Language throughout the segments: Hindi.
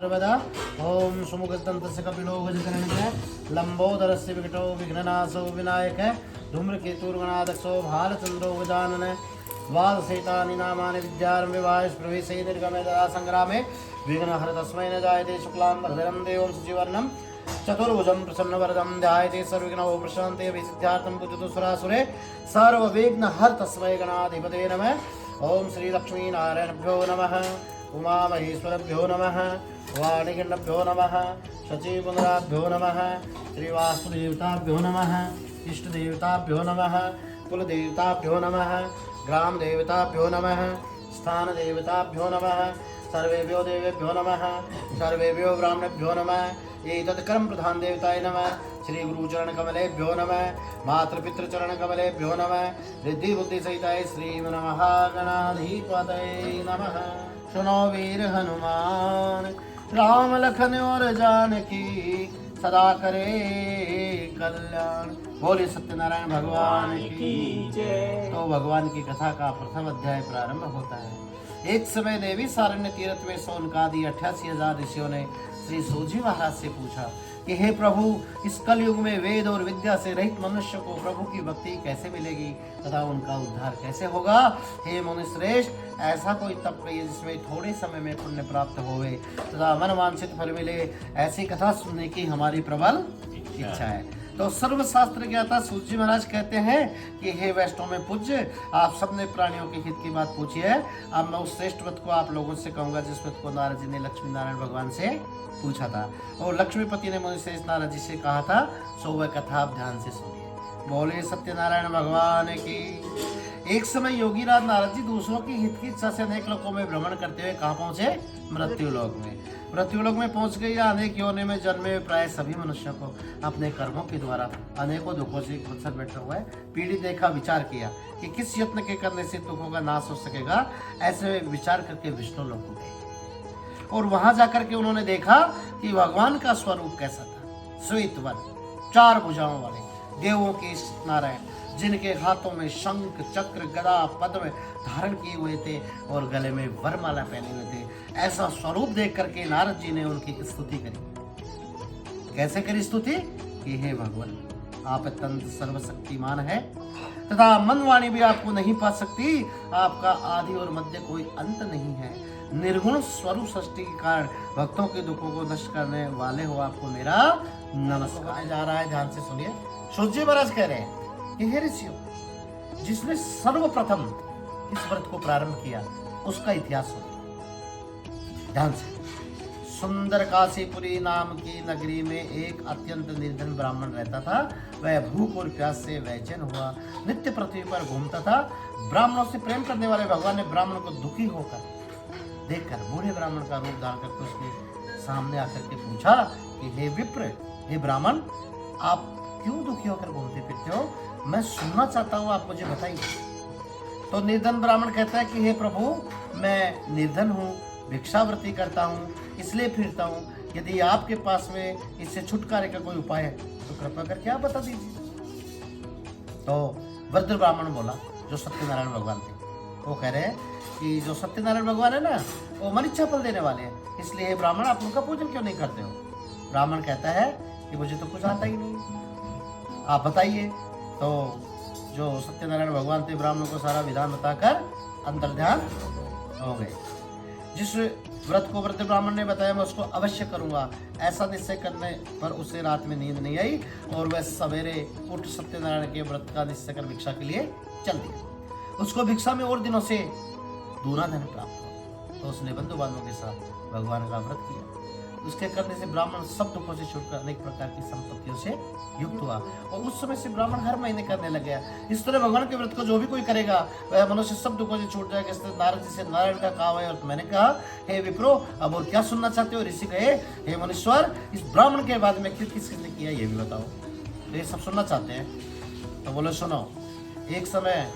सर्वदा ओम सुमुखदन्तस्य कपिलो गजकर्णिके लंबोदरस्य विकटो विघ्ननाशो विनायक धूम्रकेतुर्गणाध्यक्षो भालचंद्रो गजानन द्वादशैतानि नामानि विद्यारम्भे वायुष्प्रवेशे निर्गमे तदा संग्रामे विघ्नहर तस्मै न जायते शुक्लां वरदं देवं शुचिवर्णं चतुर्भुजं प्रसन्नवरदं ध्यायते सर्वविघ्नोपशान्ते विसिद्ध्यार्थं पूजतो सुरासुरे सर्वविघ्नहर तस्मै गणाधिपते नमः। ओम श्री लक्ष्मी नारायणभ्यो नमः। उमा महेश्वरभ्यो नमः। वाणिगण्डभ्यो नमः। शचीपुंगराभ्यो नमः। श्रीवास्तुदेवताभ्यो नमः। इष्टदेवताभ्यो नमः। कुलदेवताभ्यो नमः। ग्रामदेवताभ्यो नमः। स्थानदेवताभ्यो नमः। सर्वेभ्यो देवेभ्यो नमः। सर्वेभ्यो ब्राह्मणेभ्यो नमः। एतत् कर्म प्रधान देवताय नमः। श्री गुरुचरण कमलेभ्यो नमः। मातृपितृचरण कमलेभ्यो नमः। रिद्धि बुद्धि सहिताय श्री महागणाधिपतये नमः। सुनो वीर हनुमान राम लखन और जानकी सदा करे कल्याण। बोले सत्यनारायण भगवान की जय। तो भगवान की कथा का प्रथम अध्याय प्रारंभ होता है। एक समय देवी सारण्य तीर्थ में सौनकादि 88,000 ऋषियों ने श्री सूजी महाराज से पूछा कि हे प्रभु, इस कलयुग में वेद और विद्या से रहित मनुष्य को प्रभु की भक्ति कैसे मिलेगी तथा उनका उद्धार कैसे होगा। हे मुनिश्रेष्ठ, ऐसा कोई तप करिए जिसमें थोड़े समय में पुण्य प्राप्त होवे तथा मनवांछित फल मिले। ऐसी कथा सुनने की हमारी प्रबल इच्छा है। तो सर्वशास्त्र ज्ञाता सूजी महाराज कहते हैं कि हे वैष्णव में पूज्य, आप सबने प्राणियों के हित की बात पूछी है। अब मैं उस श्रेष्ठ व्रत को आप लोगों से कहूंगा जिस व्रत को नारद जी ने लक्ष्मी नारायण भगवान से पूछा था और लक्ष्मीपति ने मुनिश्रेष्ठ नारद जी से कहा था। सो वह कथा आप ध्यान से सुनिए। बोले सत्यनारायण भगवान की। एक समय योगी राज नारद जी दूसरों की हित की इच्छा से अनेक लोकों में भ्रमण करते हुए कहाँ पहुंचे? मृत्युलोक में। मृत्युलोक में पहुंच गए या अनेक योनि में जन्मे प्राय सभी मनुष्यों को अपने कर्मों के द्वारा अनेकों दुखों से गुजर बैठा हुआ है पीड़ित देखा। विचार किया कि किस यत्न के करने से दुखों का नाश हो सकेगा। ऐसे विचार करके विष्णु लोक को गए और वहां जाकर के उन्होंने देखा कि भगवान का स्वरूप कैसा था। श्वेत वर्ण, 4 भुजाओं वाले देवों के नारायण, जिनके हाथों में शंख चक्र गदा पद्म धारण किए हुए थे और गले में वरमाला पहने हुए थे। ऐसा स्वरूप देख करके नारद जी ने उनकी स्तुति करी। कैसे करी स्तुति? कि हे भगवान, आप अत्यंत सर्वशक्तिमान है तथा मनवाणी भी आपको नहीं पा सकती। आपका आदि और मध्य कोई अंत नहीं है। निर्गुण स्वरूप सृष्टि के कारण भक्तों के दुखों को नष्ट करने वाले हो, आपको मेरा नमस्कार जा रहा है। ध्यान से सुनिए। सूजी महाराज कह रहे हैं कि हे ऋषियों, जिसने सर्वप्रथम इस व्रत को प्रारंभ किया उसका इतिहास सुनिए ध्यान से। सुंदर काशीपुरी नाम की नगरी में एक अत्यंत निर्धन ब्राह्मण रहता था। वह भूख और प्यास से बेचैन हुआ नित्य पृथ्वी पर घूमता था। ब्राह्मणों से प्रेम करने वाले भगवान ने ब्राह्मण को दुखी होकर देखकर बूढ़े ब्राह्मण का रूप धारण करके उसके सामने आकर के पूछा कि हे विप्र, हे ब्राह्मण, आप क्यों दुखी होकर घूमते फिरते हो? मैं सुनना चाहता हूँ, आप मुझे बताइए। तो निर्धन ब्राह्मण कहता है कि हे प्रभु, मैं निर्धन हूँ, भिक्षावृत्ति करता हूँ, इसलिए फिरता हूँ। यदि आपके पास में इससे छुटकारे का कोई उपाय है तो कृपा करके आप बता दीजिए। तो वृद्ध ब्राह्मण बोला, जो सत्यनारायण भगवान थे, वो कह रहे हैं कि जो सत्यनारायण भगवान है ना, वो मन इच्छा फल देने वाले हैं, इसलिए हे ब्राह्मण, आप उनका पूजन क्यों नहीं करते हो? ब्राह्मण कहता है कि मुझे तो कुछ आता ही नहीं, आप बताइए। तो जो सत्यनारायण भगवान थे ब्राह्मण को सारा विधान बताकर अंतर्ध्यान हो गए। जिस व्रत को वृद्ध ब्राह्मण ने बताया मैं उसको अवश्य करूंगा, ऐसा निश्चय करने पर उसे रात में नींद नहीं आई और वह सवेरे उठ सत्यनारायण के व्रत का निश्चय कर भिक्षा के लिए चल दिया। उसको भिक्षा में और दिनों से दूना धन प्राप्त हुआ तो उसने बंधु बांधवों के साथ भगवान का व्रत किया। उसके करने से ब्राह्मण सब दुखों से छूटकर अनेक प्रकार की संपत्तियों से युक्त हुआ और उस समय से ब्राह्मण हर महीने करने लग गया। इस तरह भगवान के व्रत को जो भी कोई करेगा वह मनुष्य सब दुखों से छूट जाएगा। इसलिए नारद जी से नारायण का कहा है और मैंने कहा हे विप्रो, अब और क्या सुनना चाहते हो? ऋषि कहे हे मुनीश्वर, इस ब्राह्मण के बाद में किसने किया ये भी बताओ। तो ये सब सुनना चाहते हैं। तो बोले सुनो, एक समय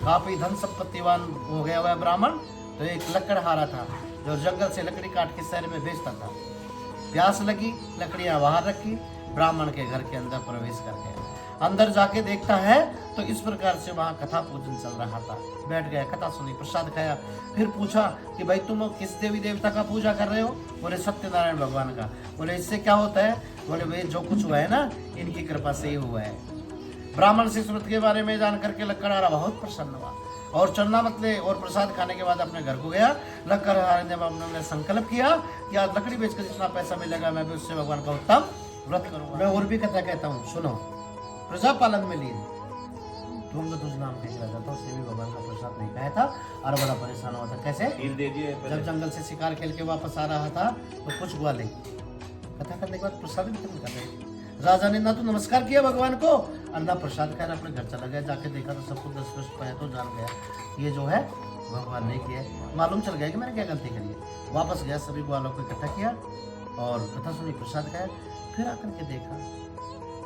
काफी धन संपत्तिवान हो गया हुआ ब्राह्मण तो एक लकड़हारा था जो जंगल से लकड़ी काट के शहर में बेचता था। प्यास लगी, लकड़ियां बाहर रखी, ब्राह्मण के घर के अंदर प्रवेश कर गया। अंदर जाके देखता है तो इस प्रकार से वहाँ कथा पूजन चल रहा था। बैठ गया, कथा सुनी, प्रसाद खाया। फिर पूछा कि भाई तुम किस देवी देवता का पूजा कर रहे हो? बोले सत्यनारायण भगवान का। बोले इससे क्या होता है? बोले भाई जो कुछ हुआ है ना इनकी कृपा से ही हुआ है। ब्राह्मण से स्मृति के बारे में जान करके लक्कड़हारा बहुत प्रसन्न हुआ और चरना मतले और प्रसाद खाने के बाद अपने घर को गया। लक्कड़हारे ने अपने संकल्प किया कि आज लकड़ी बेचकर जितना पैसा मिलेगा मैं भी उससे भगवान का उत्तम व्रत करूंगा। मैं और भी कथा कहता हूँ, सुनो। प्रजा पालन में लीन तुंगध्वज नाम का एक राजा था, उसने भी भगवान का प्रसाद नहीं खाया था और बड़ा परेशान हुआ था। कैसे? जब जंगल से शिकार खेल के वापस आ रहा था तो कुछ हुआ नहीं, कथा करने के बाद प्रसाद वितरण कर रहे। राजा ने ना तो नमस्कार किया भगवान को और ना प्रसाद खाया, अपने घर चला गया। जाके देखा तो सब कुछ दस पाया तो जान गया ये जो है भगवान ने किया। मालूम चल गया कि मैंने क्या गलती करी है। वापस गया, सभी ग्वालों को इकट्ठा किया और कथा सुनी, प्रसाद खाया। फिर आकर के देखा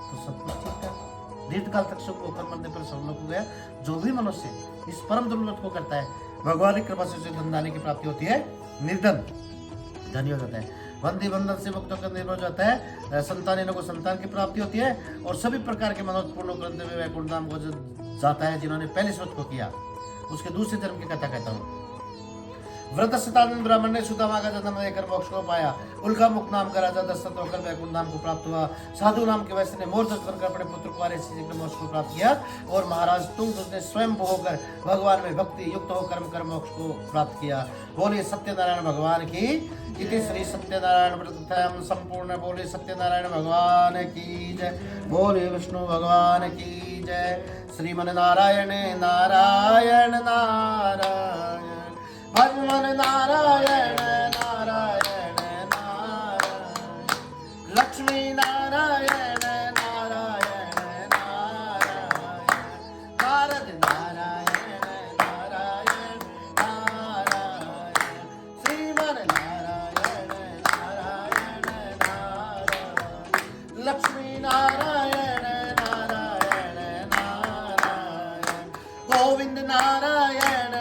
तो सब कुछ ठीक था। दीर्घ काल तक सुख होकर मरने पर सब लोग को गया। जो भी मनुष्य इस परम दुर्लभ को करता है भगवान की कृपा से उसे धनदानी की प्राप्ति होती है, निर्धन धनी हो जाता है। बंदी बंधन से मुक्त होकर निर्भर हो जाता है, संतान को संतान की प्राप्ति होती है और सभी प्रकार के मनोरथ पूर्ण करते हुए वैकुंठ धाम को जाता है। जिन्होंने पहले व्रत को किया उसके दूसरे जन्म की कथा कहता हूँ। व्रत शतानंद ब्राह्मण ने सुदामा का जन्म लेकर मोक्ष को पाया। उल्का मुक्त नाम का राजा दशरथ होकर वैकुंठ धाम को प्राप्त हुआ। साधु नाम के वैश्य ने मोर बनकर अपने पुत्र कुमार मोक्ष को प्राप्त किया और महाराज तुंग ने स्वयं होकर भगवान में भक्ति युक्त होकर कर्म मोक्ष को प्राप्त किया। बोलिए सत्यनारायण भगवान की। इति श्री सत्यनारायण व्रत संपूर्ण। बोले सत्यनारायण भगवान की जय। बोले विष्णु भगवान की जय। श्रीमन नारायण नारायण नारायण भगवान नारायण नारायण नारायण लक्ष्मी नारायण नारायण नारायण भारत नारायण नारायण नारायण श्रीमन नारायण नारायण नारायण लक्ष्मी नारायण नारायण नारायण गोविंद नारायण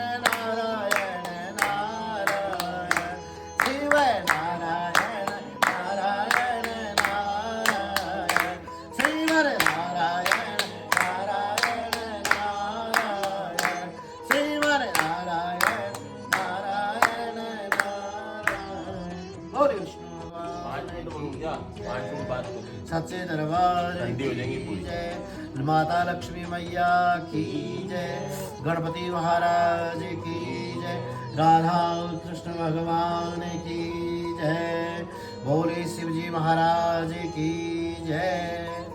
सच्चे दरबार की जय। माता लक्ष्मी मैया की जय। गणपति महाराज की जय। राधा कृष्ण भगवान की जय। बोले शिवजी महाराज की जय।